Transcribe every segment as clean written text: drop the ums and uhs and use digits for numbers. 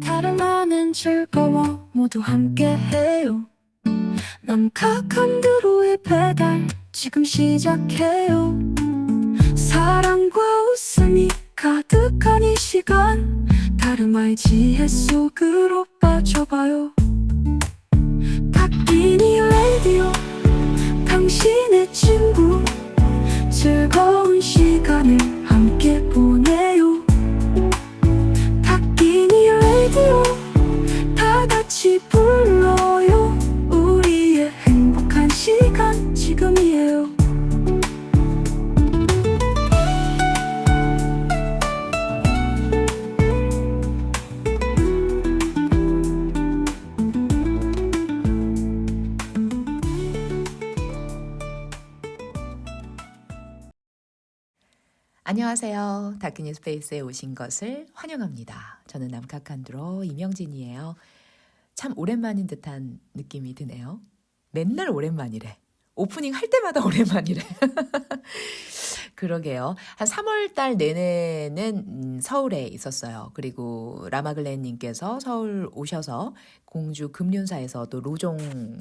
다른 나는 즐거워 모두 함께해요. 남카칸드로의 배달 지금 시작해요. 사랑과 웃음이 가득한 이 시간 다름아의 지혜 속으로 빠져봐요. 닭기니 라디오 당신의 친구 즐거운 시간을 함께 보내요. 닭기니 라디오 다 같이 불러요. 우리의 행복한 시간 지금이에요. 안녕하세요. 다큐니 스페이스에 오신 것을 환영합니다. 저는 남카칸드로 이명진이에요. 참 오랜만인 듯한 느낌이 드네요. 맨날 오랜만이래. 오프닝 할 때마다 오랜만이래. 그러게요. 한 3월 달 내내는 서울에 있었어요. 그리고 라마글렌님께서 서울 오셔서 공주 금륜사에서 또 로종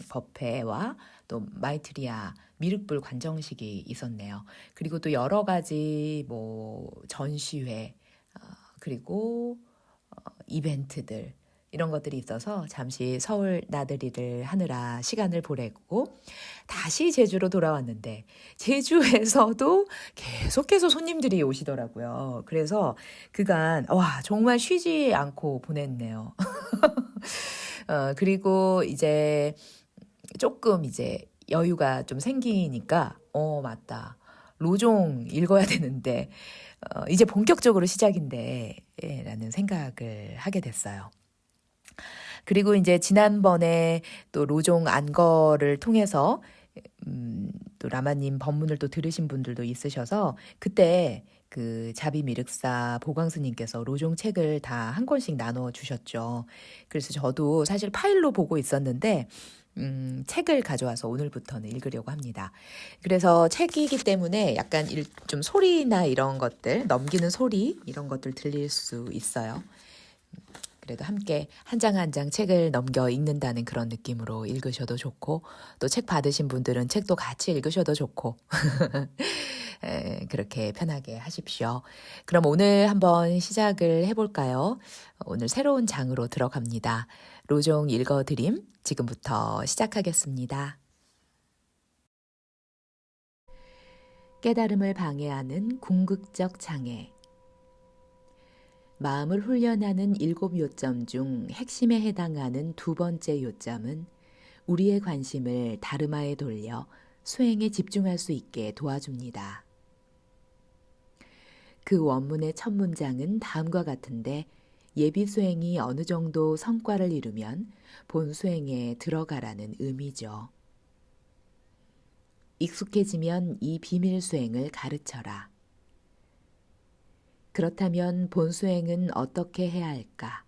법회와 또 마이트리아 미륵불 관정식이 있었네요. 그리고 또 여러 가지 전시회 그리고 이벤트들 이런 것들이 있어서 잠시 서울 나들이를 하느라 시간을 보내고 다시 제주로 돌아왔는데 제주에서도 계속해서 손님들이 오시더라고요. 그래서 그간 정말 쉬지 않고 보냈네요. 그리고 이제 조금 여유가 좀 생기니까 맞다. 로종 읽어야 되는데 이제 본격적으로 시작인데 라는 생각을 하게 됐어요. 그리고 이제 지난번에 또 로종 안거를 통해서 또 라마님 법문을 또 들으신 분들도 있으셔서 그때 그 자비미륵사 보광스님께서 로종 책을 다 한 권씩 나눠주셨죠. 그래서 저도 사실 파일로 보고 있었는데 책을 가져와서 오늘부터는 읽으려고 합니다. 그래서 책이기 때문에 약간 좀 소리나 이런 것들, 넘기는 소리 이런 것들 들릴 수 있어요. 그래도 함께 한 장 한 장 책을 넘겨 읽는다는 그런 느낌으로 읽으셔도 좋고 또 책 받으신 분들은 책도 같이 읽으셔도 좋고 그렇게 편하게 하십시오. 그럼 오늘 한번 시작을 해볼까요? 오늘 새로운 장으로 들어갑니다. 로종 읽어드림 지금부터 시작하겠습니다. 깨달음을 방해하는 궁극적 장애. 마음을 훈련하는 7 요점 중 핵심에 해당하는 두 번째 요점은 우리의 관심을 다르마에 돌려 수행에 집중할 수 있게 도와줍니다. 그 원문의 첫 문장은 다음과 같은데 예비 수행이 어느 정도 성과를 이루면 본 수행에 들어가라는 의미죠. 익숙해지면 이 비밀 수행을 가르쳐라. 그렇다면 본 수행은 어떻게 해야 할까?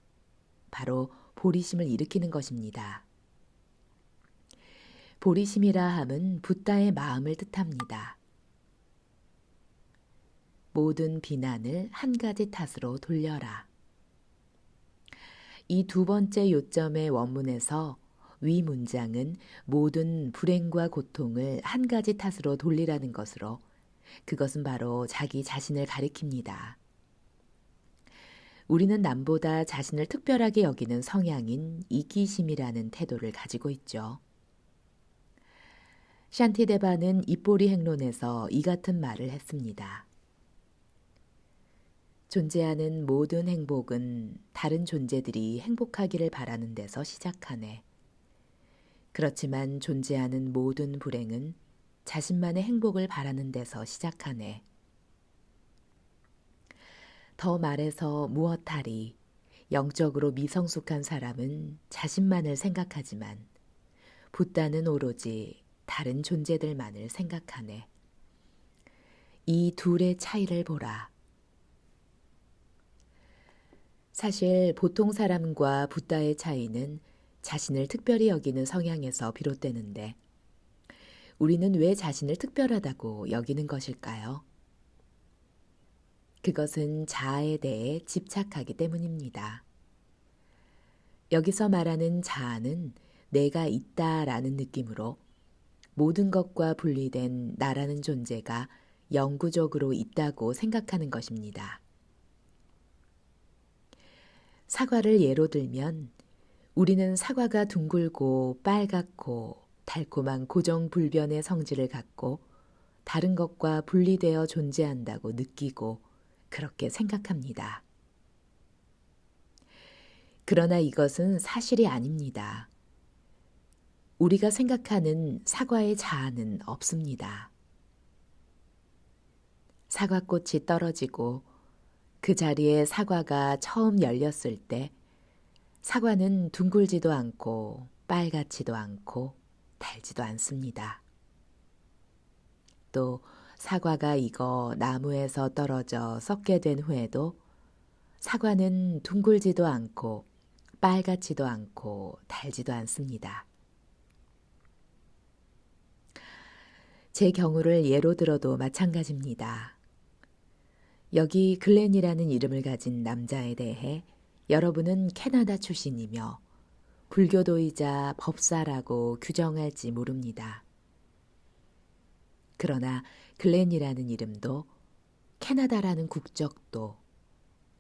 바로 보리심을 일으키는 것입니다. 보리심이라 함은 붓다의 마음을 뜻합니다. 모든 비난을 한 가지 탓으로 돌려라. 이 두 번째 요점의 원문에서 위 문장은 모든 불행과 고통을 한 가지 탓으로 돌리라는 것으로 그것은 바로 자기 자신을 가리킵니다. 우리는 남보다 자신을 특별하게 여기는 성향인 이기심이라는 태도를 가지고 있죠. 샨티데바는 입보리 행론에서 이 같은 말을 했습니다. 존재하는 모든 행복은 다른 존재들이 행복하기를 바라는 데서 시작하네. 그렇지만 존재하는 모든 불행은 자신만의 행복을 바라는 데서 시작하네. 더 말해서 무엇하리, 영적으로 미성숙한 사람은 자신만을 생각하지만 붓다는 오로지 다른 존재들만을 생각하네. 이 둘의 차이를 보라. 사실 보통 사람과 붓다의 차이는 자신을 특별히 여기는 성향에서 비롯되는데 우리는 왜 자신을 특별하다고 여기는 것일까요? 그것은 자아에 대해 집착하기 때문입니다. 여기서 말하는 자아는 내가 있다라는 느낌으로 모든 것과 분리된 나라는 존재가 영구적으로 있다고 생각하는 것입니다. 사과를 예로 들면 우리는 사과가 둥글고 빨갛고 달콤한 고정불변의 성질을 갖고 다른 것과 분리되어 존재한다고 느끼고 그렇게 생각합니다. 그러나 이것은 사실이 아닙니다. 우리가 생각하는 사과의 자아는 없습니다. 사과꽃이 떨어지고 그 자리에 사과가 처음 열렸을 때 사과는 둥글지도 않고 빨갛지도 않고 달지도 않습니다. 또 사과가 익어 나무에서 떨어져 썩게 된 후에도 사과는 둥글지도 않고 빨갛지도 않고 달지도 않습니다. 제 경우를 예로 들어도 마찬가지입니다. 여기 글렌이라는 이름을 가진 남자에 대해 여러분은 캐나다 출신이며 불교도이자 법사라고 규정할지 모릅니다. 그러나 글렌이라는 이름도 캐나다라는 국적도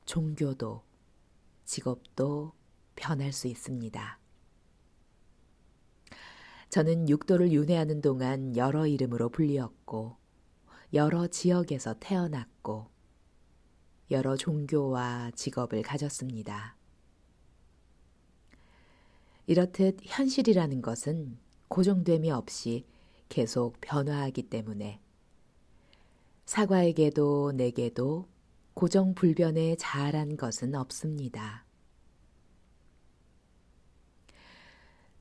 종교도 직업도 변할 수 있습니다. 저는 육도를 윤회하는 동안 여러 이름으로 불리었고 여러 지역에서 태어났고 여러 종교와 직업을 가졌습니다. 이렇듯 현실이라는 것은 고정됨이 없이 계속 변화하기 때문에 사과에게도 내게도 고정불변의 자아란 것은 없습니다.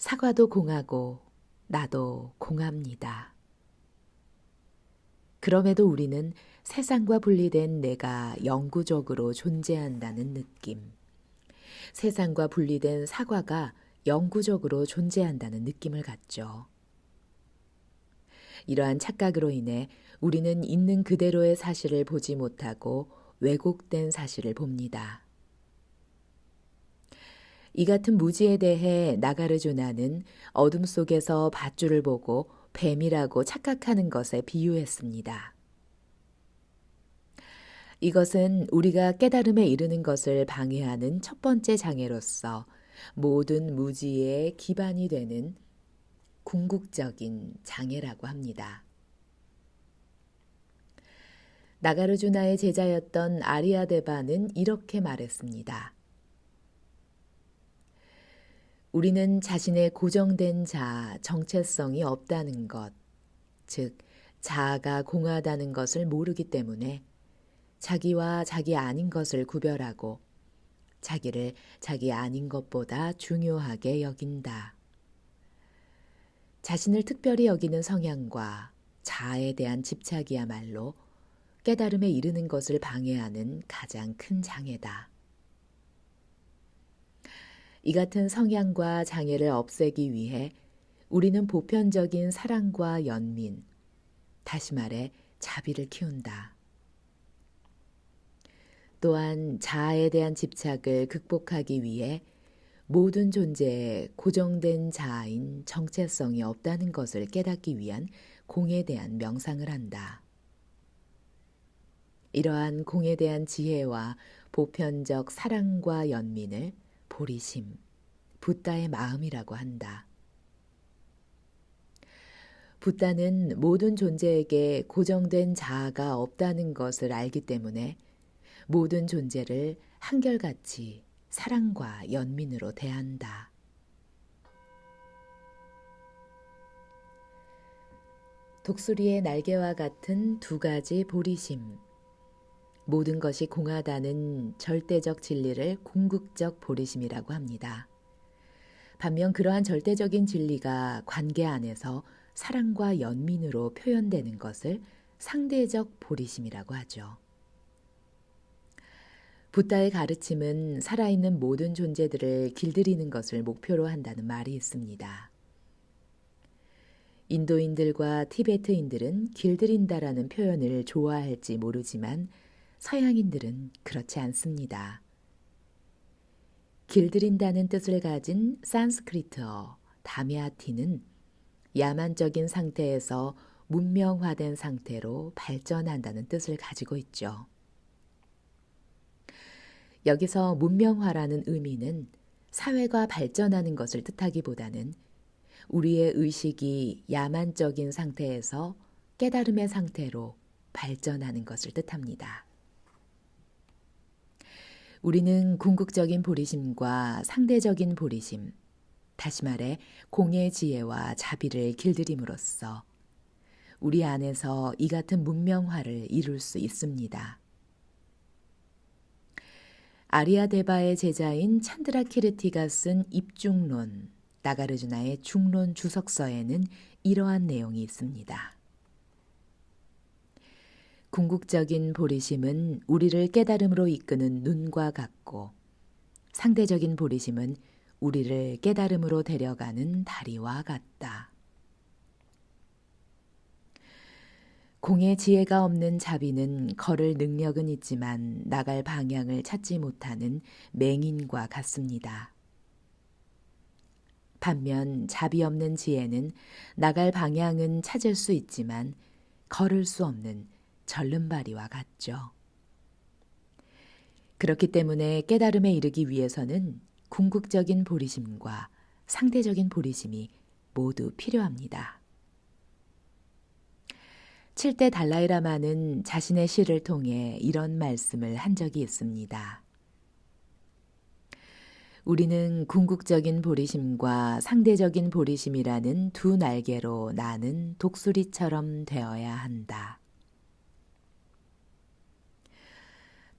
사과도 공하고 나도 공합니다. 그럼에도 우리는 세상과 분리된 내가 영구적으로 존재한다는 느낌, 세상과 분리된 사과가 영구적으로 존재한다는 느낌을 갖죠. 이러한 착각으로 인해 우리는 있는 그대로의 사실을 보지 못하고 왜곡된 사실을 봅니다. 이 같은 무지에 대해 나가르주나는 어둠 속에서 밧줄을 보고 뱀이라고 착각하는 것에 비유했습니다. 이것은 우리가 깨달음에 이르는 것을 방해하는 첫 번째 장애로서 모든 무지의 기반이 되는 궁극적인 장애라고 합니다. 나가르주나의 제자였던 아리아데바는 이렇게 말했습니다. 우리는 자신의 고정된 자아, 정체성이 없다는 것, 즉 자아가 공하다는 것을 모르기 때문에 자기와 자기 아닌 것을 구별하고 자기를 자기 아닌 것보다 중요하게 여긴다. 자신을 특별히 여기는 성향과 자아에 대한 집착이야말로 깨달음에 이르는 것을 방해하는 가장 큰 장애다. 이 같은 성향과 장애를 없애기 위해 우리는 보편적인 사랑과 연민, 다시 말해 자비를 키운다. 또한 자아에 대한 집착을 극복하기 위해 모든 존재에 고정된 자아인 정체성이 없다는 것을 깨닫기 위한 공에 대한 명상을 한다. 이러한 공에 대한 지혜와 보편적 사랑과 연민을 보리심, 붓다의 마음이라고 한다. 붓다는 모든 존재에게 고정된 자아가 없다는 것을 알기 때문에 모든 존재를 한결같이 사랑과 연민으로 대한다. 독수리의 날개와 같은 두 가지 보리심. 모든 것이 공하다는 절대적 진리를 궁극적 보리심이라고 합니다. 반면 그러한 절대적인 진리가 관계 안에서 사랑과 연민으로 표현되는 것을 상대적 보리심이라고 하죠. 붓다의 가르침은 살아있는 모든 존재들을 길들이는 것을 목표로 한다는 말이 있습니다. 인도인들과 티베트인들은 길들인다라는 표현을 좋아할지 모르지만 서양인들은 그렇지 않습니다. 길들인다는 뜻을 가진 산스크리트어 다메아티는 야만적인 상태에서 문명화된 상태로 발전한다는 뜻을 가지고 있죠. 여기서 문명화라는 의미는 사회가 발전하는 것을 뜻하기보다는 우리의 의식이 야만적인 상태에서 깨달음의 상태로 발전하는 것을 뜻합니다. 우리는 궁극적인 보리심과 상대적인 보리심, 다시 말해 공의 지혜와 자비를 길들임으로써 우리 안에서 이 같은 문명화를 이룰 수 있습니다. 아리아데바의 제자인 찬드라키르티가 쓴 입중론, 나가르주나의 중론 주석서에는 이러한 내용이 있습니다. 궁극적인 보리심은 우리를 깨달음으로 이끄는 눈과 같고, 상대적인 보리심은 우리를 깨달음으로 데려가는 다리와 같다. 공의 지혜가 없는 자비는 걸을 능력은 있지만 나갈 방향을 찾지 못하는 맹인과 같습니다. 반면 자비 없는 지혜는 나갈 방향은 찾을 수 있지만 걸을 수 없는 절름발이와 같죠. 그렇기 때문에 깨달음에 이르기 위해서는 궁극적인 보리심과 상대적인 보리심이 모두 필요합니다. 7대 달라이라마는 자신의 시를 통해 이런 말씀을 한 적이 있습니다. 우리는 궁극적인 보리심과 상대적인 보리심이라는 두 날개로 나는 독수리처럼 되어야 한다.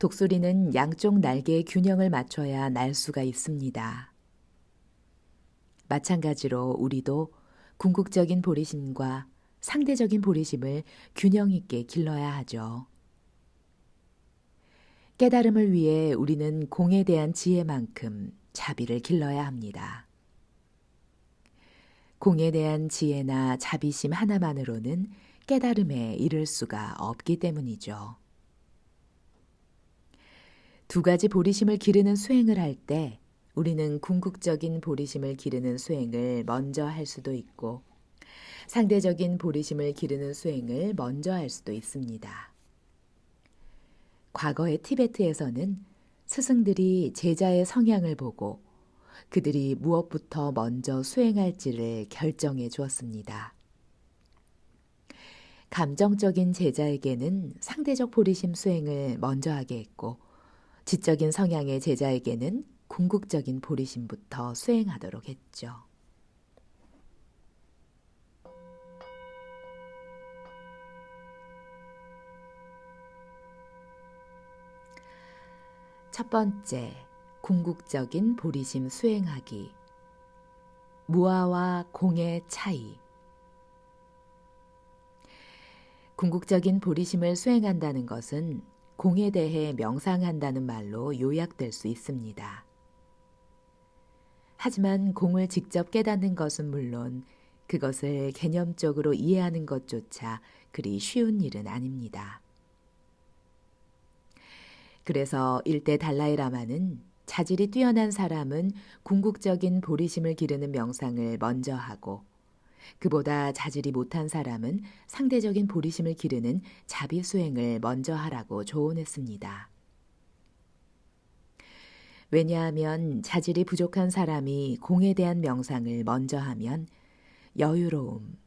독수리는 양쪽 날개의 균형을 맞춰야 날 수가 있습니다. 마찬가지로 우리도 궁극적인 보리심과 상대적인 보리심을 균형 있게 길러야 하죠. 깨달음을 위해 우리는 공에 대한 지혜만큼 자비를 길러야 합니다. 공에 대한 지혜나 자비심 하나만으로는 깨달음에 이를 수가 없기 때문이죠. 두 가지 보리심을 기르는 수행을 할 때 우리는 궁극적인 보리심을 기르는 수행을 먼저 할 수도 있고 상대적인 보리심을 기르는 수행을 먼저 할 수도 있습니다. 과거의 티베트에서는 스승들이 제자의 성향을 보고 그들이 무엇부터 먼저 수행할지를 결정해 주었습니다. 감정적인 제자에게는 상대적 보리심 수행을 먼저 하게 했고 지적인 성향의 제자에게는 궁극적인 보리심부터 수행하도록 했죠. 첫 번째, 궁극적인 보리심 수행하기. 무아와 공의 차이. 궁극적인 보리심을 수행한다는 것은 공에 대해 명상한다는 말로 요약될 수 있습니다. 하지만 공을 직접 깨닫는 것은 물론 그것을 개념적으로 이해하는 것조차 그리 쉬운 일은 아닙니다. 그래서 일대 달라이라마는 자질이 뛰어난 사람은 궁극적인 보리심을 기르는 명상을 먼저 하고 그보다 자질이 못한 사람은 상대적인 보리심을 기르는 자비 수행을 먼저 하라고 조언했습니다. 왜냐하면 자질이 부족한 사람이 공에 대한 명상을 먼저 하면 여유로움,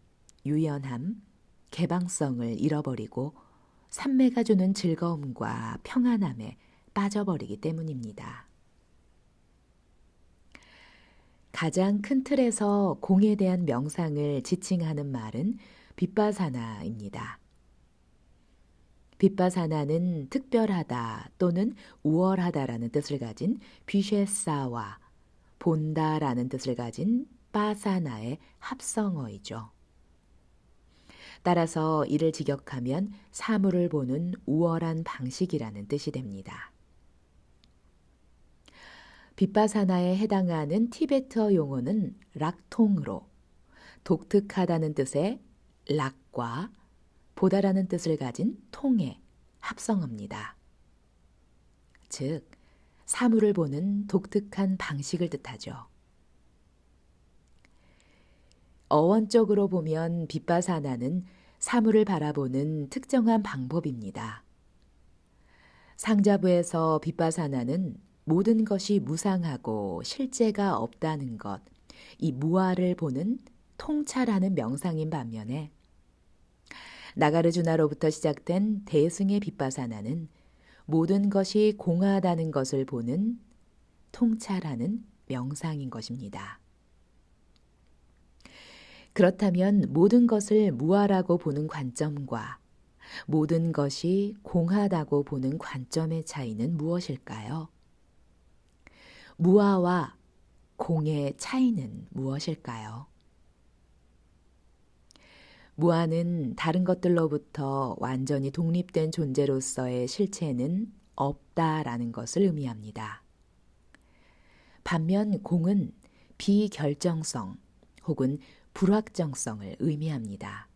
유연함, 개방성을 잃어버리고 삼매가 주는 즐거움과 평안함에 빠져버리기 때문입니다. 가장 큰 틀에서 공에 대한 명상을 지칭하는 말은 빗바사나입니다. 빗바사나는 특별하다 또는 우월하다라는 뜻을 가진 비쉐사와 본다라는 뜻을 가진 바사나의 합성어이죠. 따라서 이를 직역하면 사물을 보는 우월한 방식이라는 뜻이 됩니다. 빗바사나에 해당하는 티베트어 용어는 락통으로 독특하다는 뜻의 락과 보다라는 뜻을 가진 통의 합성어입니다. 즉, 사물을 보는 독특한 방식을 뜻하죠. 어원적으로 보면 빗바사나는 사물을 바라보는 특정한 방법입니다. 상자부에서 빗바사나는 모든 것이 무상하고 실제가 없다는 것, 이 무아를 보는 통찰하는 명상인 반면에 나가르주나로부터 시작된 대승의 빗바사나는 모든 것이 공하다는 것을 보는 통찰하는 명상인 것입니다. 그렇다면 모든 것을 무아라고 보는 관점과 모든 것이 공하다고 보는 관점의 차이는 무엇일까요? 무아와 공의 차이는 무엇일까요? 무아는 다른 것들로부터 완전히 독립된 존재로서의 실체는 없다라는 것을 의미합니다. 반면 공은 비결정성 혹은 불확정성을 의미합니다.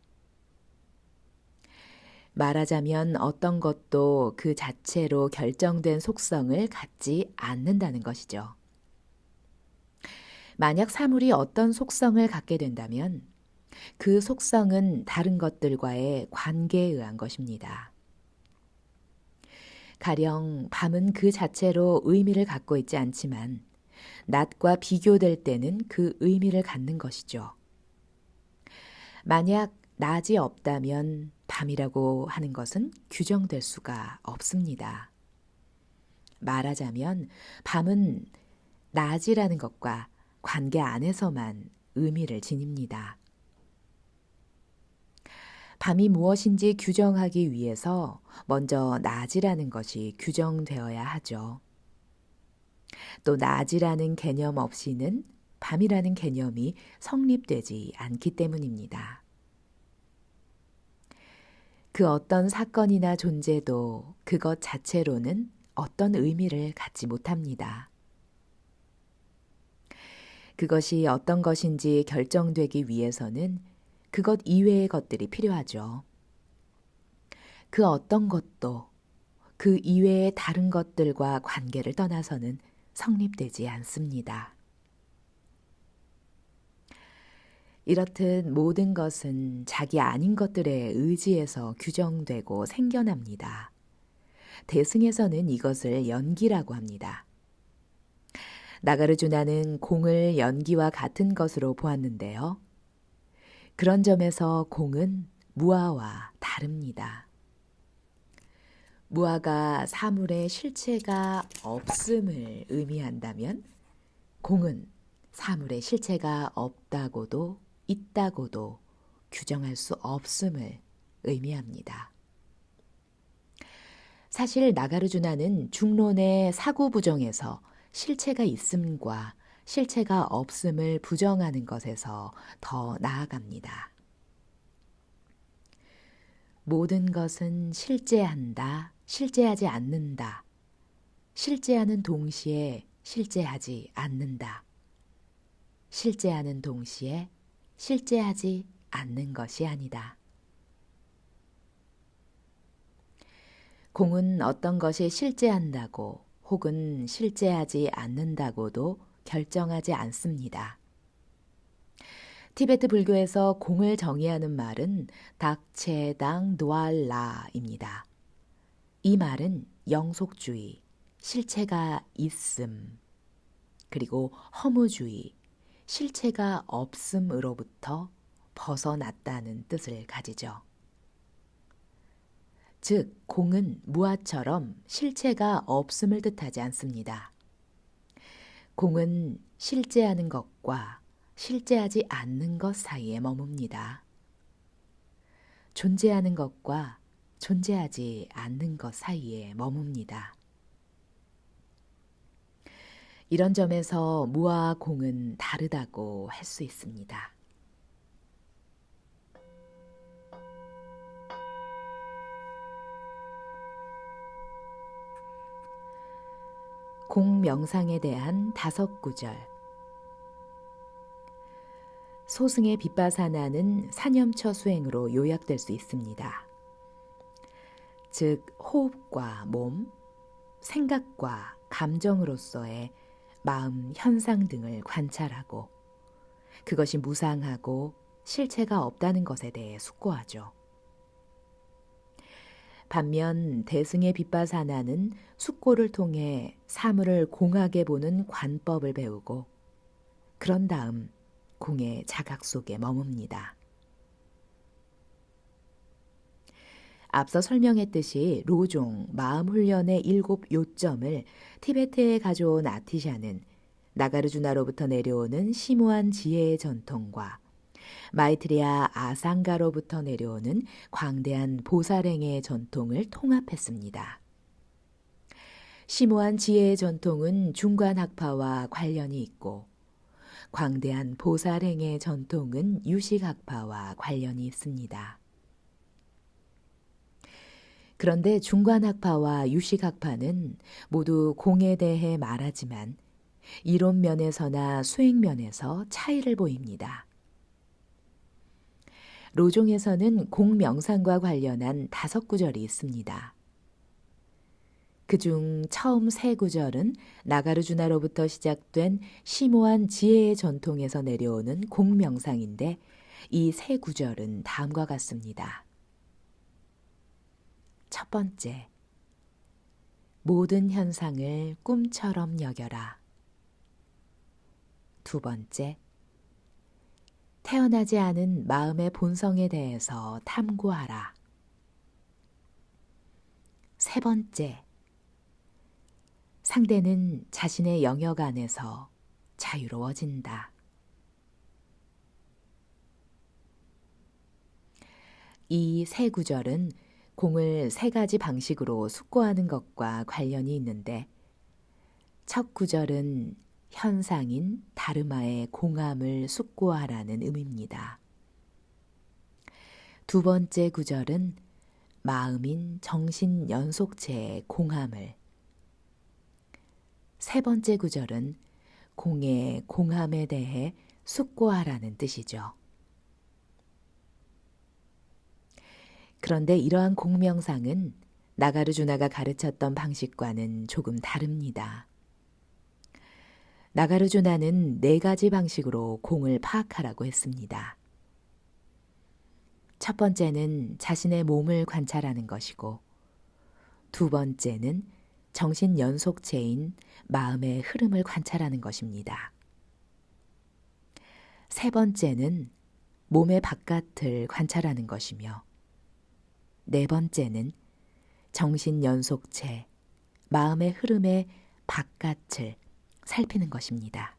말하자면 어떤 것도 그 자체로 결정된 속성을 갖지 않는다는 것이죠. 만약 사물이 어떤 속성을 갖게 된다면 그 속성은 다른 것들과의 관계에 의한 것입니다. 가령 밤은 그 자체로 의미를 갖고 있지 않지만 낮과 비교될 때는 그 의미를 갖는 것이죠. 만약 낮이 없다면 밤이라고 하는 것은 규정될 수가 없습니다. 말하자면 밤은 낮이라는 것과 관계 안에서만 의미를 지닙니다. 밤이 무엇인지 규정하기 위해서 먼저 낮이라는 것이 규정되어야 하죠. 또 낮이라는 개념 없이는 밤이라는 개념이 성립되지 않기 때문입니다. 그 어떤 사건이나 존재도 그것 자체로는 어떤 의미를 갖지 못합니다. 그것이 어떤 것인지 결정되기 위해서는 그것 이외의 것들이 필요하죠. 그 어떤 것도 그 이외의 다른 것들과 관계를 떠나서는 성립되지 않습니다. 이렇듯 모든 것은 자기 아닌 것들에 의지해서 규정되고 생겨납니다. 대승에서는 이것을 연기라고 합니다. 나가르주나는 공을 연기와 같은 것으로 보았는데요. 그런 점에서 공은 무아와 다릅니다. 무아가 사물의 실체가 없음을 의미한다면 공은 사물의 실체가 없다고도 있다고도 규정할 수 없음을 의미합니다. 사실 나가르주나는 중론의 사고 부정에서 실체가 있음과 실체가 없음을 부정하는 것에서 더 나아갑니다. 모든 것은 실제한다, 실제하지 않는다. 실제하는 동시에 실제하지 않는다. 실제하는 동시에 실제하지 않는 것이 아니다. 공은 어떤 것이 실제한다고 혹은 실제하지 않는다고도 결정하지 않습니다. 티베트 불교에서 공을 정의하는 말은 닥체당 노알라입니다. 이 말은 영속주의, 실체가 있음, 그리고 허무주의, 실체가 없음으로부터 벗어났다는 뜻을 가지죠. 즉, 공은 무아처럼 실체가 없음을 뜻하지 않습니다. 공은 실제하는 것과 실제하지 않는 것 사이에 머뭅니다. 존재하는 것과 존재하지 않는 것 사이에 머뭅니다. 이런 점에서 무아와 공은 다르다고 할 수 있습니다. 공 명상에 대한 5구절. 소승의 빗바사나는 사념처 수행으로 요약될 수 있습니다. 즉 호흡과 몸, 생각과 감정으로서의 마음 현상 등을 관찰하고 그것이 무상하고 실체가 없다는 것에 대해 숙고하죠. 반면 대승의 빗바사나는 숙고를 통해 사물을 공하게 보는 관법을 배우고 그런 다음 공의 자각 속에 머뭅니다. 앞서 설명했듯이 로종 마음훈련의 7 요점을 티베트에 가져온 아티샤는 나가르주나로부터 내려오는 심오한 지혜의 전통과 마이트리아 아상가로부터 내려오는 광대한 보살행의 전통을 통합했습니다. 심오한 지혜의 전통은 중관학파와 관련이 있고 광대한 보살행의 전통은 유식학파와 관련이 있습니다. 그런데 중관학파와 유식학파는 모두 공에 대해 말하지만 이론 면에서나 수행 면에서 차이를 보입니다. 로종에서는 공명상과 관련한 5구절이 있습니다. 그중 처음 3구절은 나가르주나로부터 시작된 심오한 지혜의 전통에서 내려오는 공명상인데 이 3구절은 다음과 같습니다. 첫 번째, 모든 현상을 꿈처럼 여겨라. 두 번째, 태어나지 않은 마음의 본성에 대해서 탐구하라. 세 번째, 상대는 자신의 영역 안에서 자유로워진다. 이 3구절은 공을 3가지 방식으로 숙고하는 것과 관련이 있는데 첫 구절은 현상인 다르마의 공함을 숙고하라는 의미입니다. 두 번째 구절은 마음인 정신 연속체의 공함을, 세 번째 구절은 공의 공함에 대해 숙고하라는 뜻이죠. 그런데 이러한 공명상은 나가르주나가 가르쳤던 방식과는 조금 다릅니다. 나가르주나는 4가지 방식으로 공을 파악하라고 했습니다. 첫 번째는 자신의 몸을 관찰하는 것이고, 두 번째는 정신 연속체인 마음의 흐름을 관찰하는 것입니다. 세 번째는 몸의 바깥을 관찰하는 것이며, 네 번째는 정신 연속체, 마음의 흐름의 바깥을 살피는 것입니다.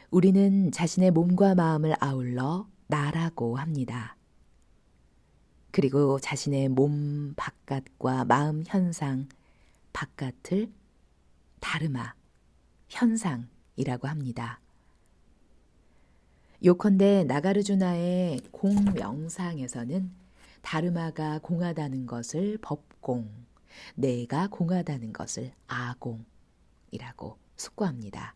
우리는 자신의 몸과 마음을 아울러 나라고 합니다. 그리고 자신의 몸 바깥과 마음 현상 바깥을 다르마, 현상이라고 합니다. 요컨대 나가르주나의 공명상에서는 다르마가 공하다는 것을 법공, 내가 공하다는 것을 아공이라고 숙고합니다.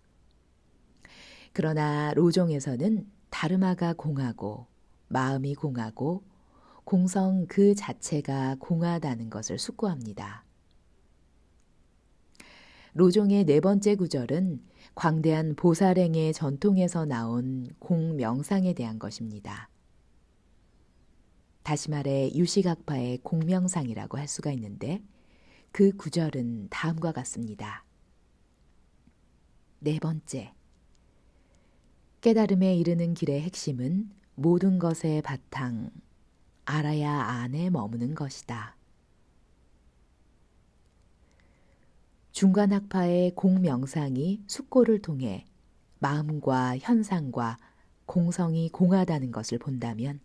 그러나 로종에서는 다르마가 공하고 마음이 공하고 공성 그 자체가 공하다는 것을 숙고합니다. 로종의 4번째 구절은 광대한 보살행의 전통에서 나온 공명상에 대한 것입니다. 다시 말해 유식학파의 공명상이라고 할 수가 있는데 그 구절은 다음과 같습니다. 4번째, 깨달음에 이르는 길의 핵심은 모든 것의 바탕, 알아야 안에 머무는 것이다. 중관학파의 공명상이 숙고를 통해 마음과 현상과 공성이 공하다는 것을 본다면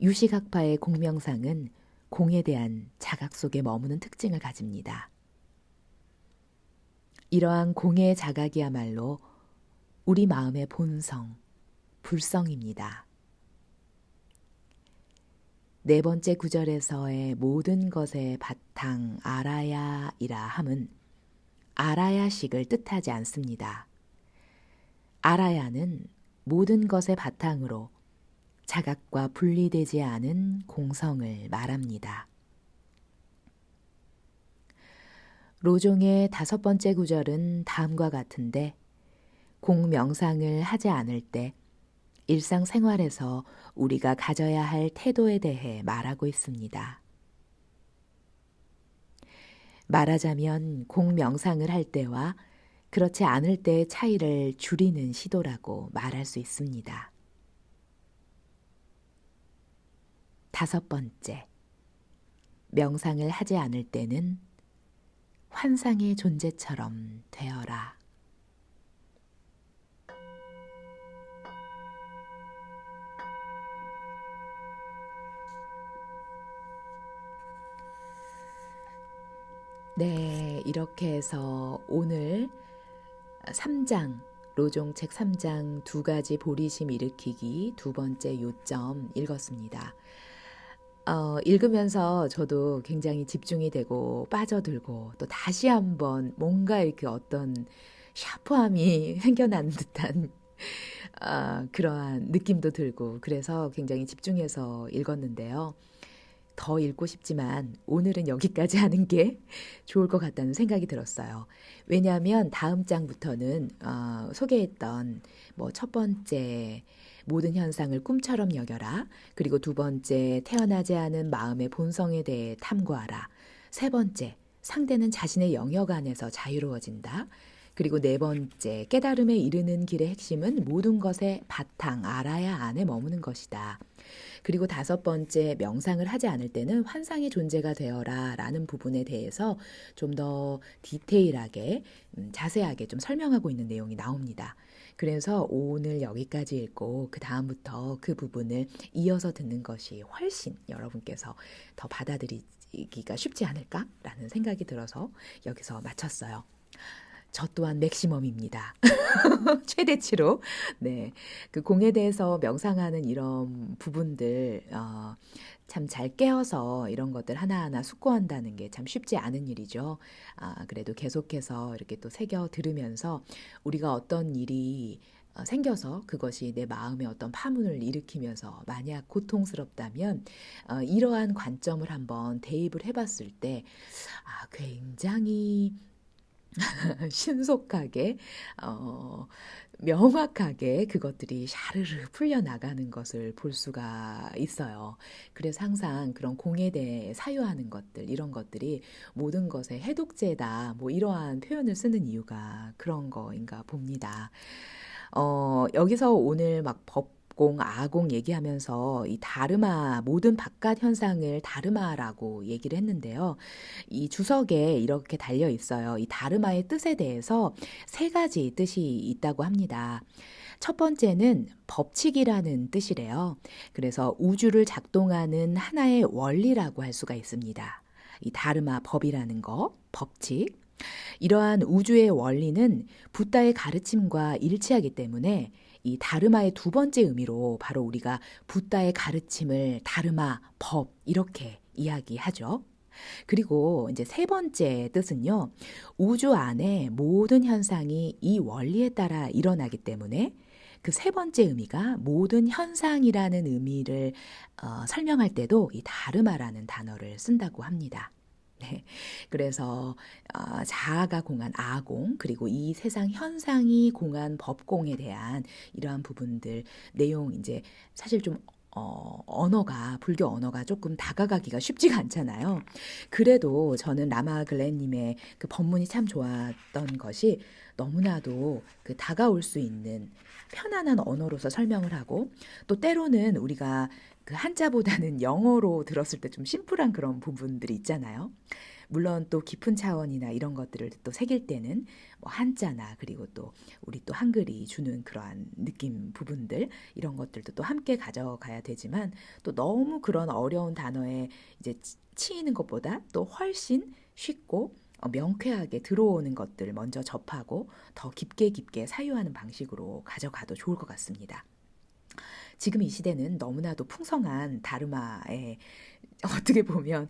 유식학파의 공명상은 공에 대한 자각 속에 머무는 특징을 가집니다. 이러한 공의 자각이야말로 우리 마음의 본성, 불성입니다. 4번째 구절에서의 모든 것의 바탕 알아야이라 함은 알아야식을 뜻하지 않습니다. 알아야는 모든 것의 바탕으로 자각과 분리되지 않은 공성을 말합니다. 로종의 5번째 구절은 다음과 같은데 공명상을 하지 않을 때 일상생활에서 우리가 가져야 할 태도에 대해 말하고 있습니다. 말하자면 공명상을 할 때와 그렇지 않을 때의 차이를 줄이는 시도라고 말할 수 있습니다. 5번째, 명상을 하지 않을 때는 환상의 존재처럼 되어라. 네, 이렇게 해서 오늘 3장, 로종책 3장 2가지 보리심 일으키기 2번째 요점 읽었습니다. 읽으면서 저도 굉장히 집중이 되고 빠져들고 또 다시 한번 뭔가 이렇게 어떤 샤프함이 생겨나는 듯한 그러한 느낌도 들고 그래서 굉장히 집중해서 읽었는데요. 더 읽고 싶지만 오늘은 여기까지 하는 게 좋을 것 같다는 생각이 들었어요. 왜냐하면 다음 장부터는 소개했던 뭐 첫 번째 모든 현상을 꿈처럼 여겨라. 그리고 2번째 태어나지 않은 마음의 본성에 대해 탐구하라. 3번째 상대는 자신의 영역 안에서 자유로워진다. 그리고 4번째 깨달음에 이르는 길의 핵심은 모든 것의 바탕 알아야 안에 머무는 것이다. 그리고 5번째 명상을 하지 않을 때는 환상의 존재가 되어라 라는 부분에 대해서 좀 더 디테일하게 자세하게 좀 설명하고 있는 내용이 나옵니다. 그래서 오늘 여기까지 읽고 그 다음부터 그 부분을 이어서 듣는 것이 훨씬 여러분께서 더 받아들이기가 쉽지 않을까라는 생각이 들어서 여기서 마쳤어요. 저 또한 맥시멈입니다. 최대치로. 네. 그 공에 대해서 명상하는 이런 부분들, 참 잘 깨어서 이런 것들 하나하나 숙고한다는 게 참 쉽지 않은 일이죠. 그래도 계속해서 이렇게 또 새겨 들으면서 우리가 어떤 일이 생겨서 그것이 내 마음에 어떤 파문을 일으키면서 만약 고통스럽다면 이러한 관점을 한번 대입을 해봤을 때 굉장히 신속하게 명확하게 그것들이 샤르르 풀려나가는 것을 볼 수가 있어요. 그래서 항상 그런 공에 대해 사유하는 것들 이런 것들이 모든 것의 해독제다 뭐 이러한 표현을 쓰는 이유가 그런 거인가 봅니다. 여기서 오늘 막 법공, 아공 얘기하면서 이 다르마, 모든 바깥 현상을 다르마라고 얘기를 했는데요. 이 주석에 이렇게 달려 있어요. 이 다르마의 뜻에 대해서 3가지 뜻이 있다고 합니다. 첫 번째는 법칙이라는 뜻이래요. 그래서 우주를 작동하는 하나의 원리라고 할 수가 있습니다. 이 다르마 법이라는 거, 법칙. 이러한 우주의 원리는 붓다의 가르침과 일치하기 때문에 이 다르마의 2번째 의미로 바로 우리가 붓다의 가르침을 다르마, 법 이렇게 이야기하죠. 그리고 이제 3번째 뜻은요. 우주 안에 모든 현상이 이 원리에 따라 일어나기 때문에 그 3번째 의미가 모든 현상이라는 의미를 설명할 때도 이 다르마라는 단어를 쓴다고 합니다. 네, 그래서 자아가 공한 아공 그리고 이 세상 현상이 공한 법공에 대한 이러한 부분들 내용 이제 사실 좀 언어가 불교 언어가 조금 다가가기가 쉽지가 않잖아요. 그래도 저는 라마 글렌님의 그 법문이 참 좋았던 것이 너무나도 그 다가올 수 있는 편안한 언어로서 설명을 하고 또 때로는 우리가 그 한자보다는 영어로 들었을 때 좀 심플한 그런 부분들이 있잖아요. 물론 또 깊은 차원이나 이런 것들을 또 새길 때는 뭐 한자나 그리고 또 우리 또 한글이 주는 그러한 느낌 부분들 이런 것들도 또 함께 가져가야 되지만 또 너무 그런 어려운 단어에 이제 치이는 것보다 또 훨씬 쉽고 명쾌하게 들어오는 것들 먼저 접하고 더 깊게 사유하는 방식으로 가져가도 좋을 것 같습니다. 지금 이 시대는 너무나도 풍성한 다르마의 어떻게 보면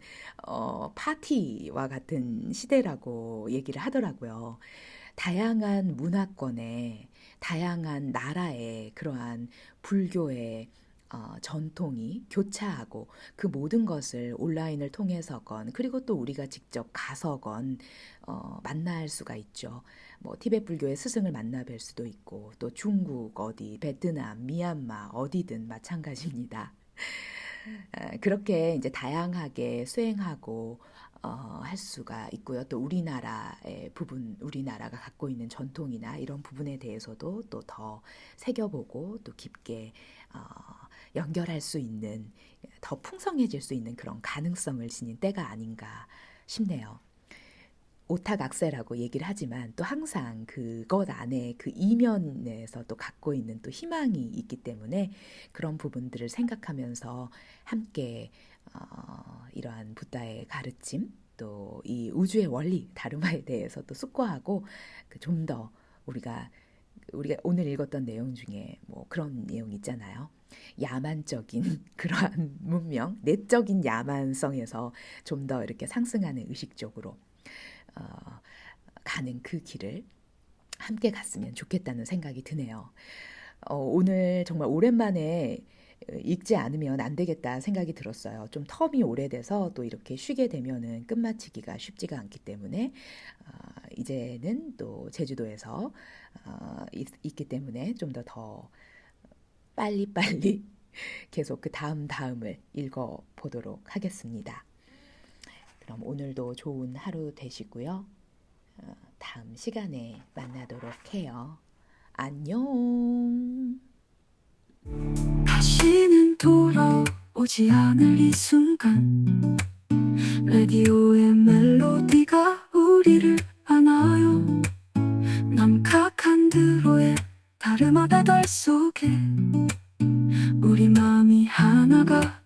파티와 같은 시대라고 얘기를 하더라고요. 다양한 문화권에 다양한 나라의 그러한 불교의 전통이 교차하고 그 모든 것을 온라인을 통해서건 그리고 또 우리가 직접 가서건 만날 수가 있죠. 뭐 티베트 불교의 스승을 만나 뵐 수도 있고 또 중국 어디 베트남 미얀마 어디든 마찬가지입니다. 그렇게 이제 다양하게 수행하고 할 수가 있고요. 또 우리나라의 부분, 우리나라가 갖고 있는 전통이나 이런 부분에 대해서도 또 더 새겨보고 또 깊게 연결할 수 있는 더 풍성해질 수 있는 그런 가능성을 지닌 때가 아닌가 싶네요. 오탁악세라고 얘기를 하지만 또 항상 그것 안에 그 이면에서 또 갖고 있는 또 희망이 있기 때문에 그런 부분들을 생각하면서 함께 이러한 부다의 가르침 또 이 우주의 원리 다르마에 대해서 또 숙고하고 좀 더 우리가 오늘 읽었던 내용 중에 뭐 그런 내용 있잖아요. 야만적인 그러한 문명, 내적인 야만성에서 좀 더 이렇게 상승하는 의식적으로 가는 그 길을 함께 갔으면 좋겠다는 생각이 드네요. 오늘 정말 오랜만에 읽지 않으면 안 되겠다 생각이 들었어요. 좀 텀이 오래돼서 또 이렇게 쉬게 되면은 끝마치기가 쉽지가 않기 때문에 이제는 또 제주도에서 있기 때문에 좀 더 빨리빨리 계속 그 다음을 읽어보도록 하겠습니다. 그럼 오늘도 좋은 하루 되시고요. 다음 시간에 만나도록 해요. 안녕. 다시는 돌아오지 않을 이 순간 라디오의 멜로디가 우리를 안아요. 남각한 드로의 다르마 배달 속에 우리 마음이 하나가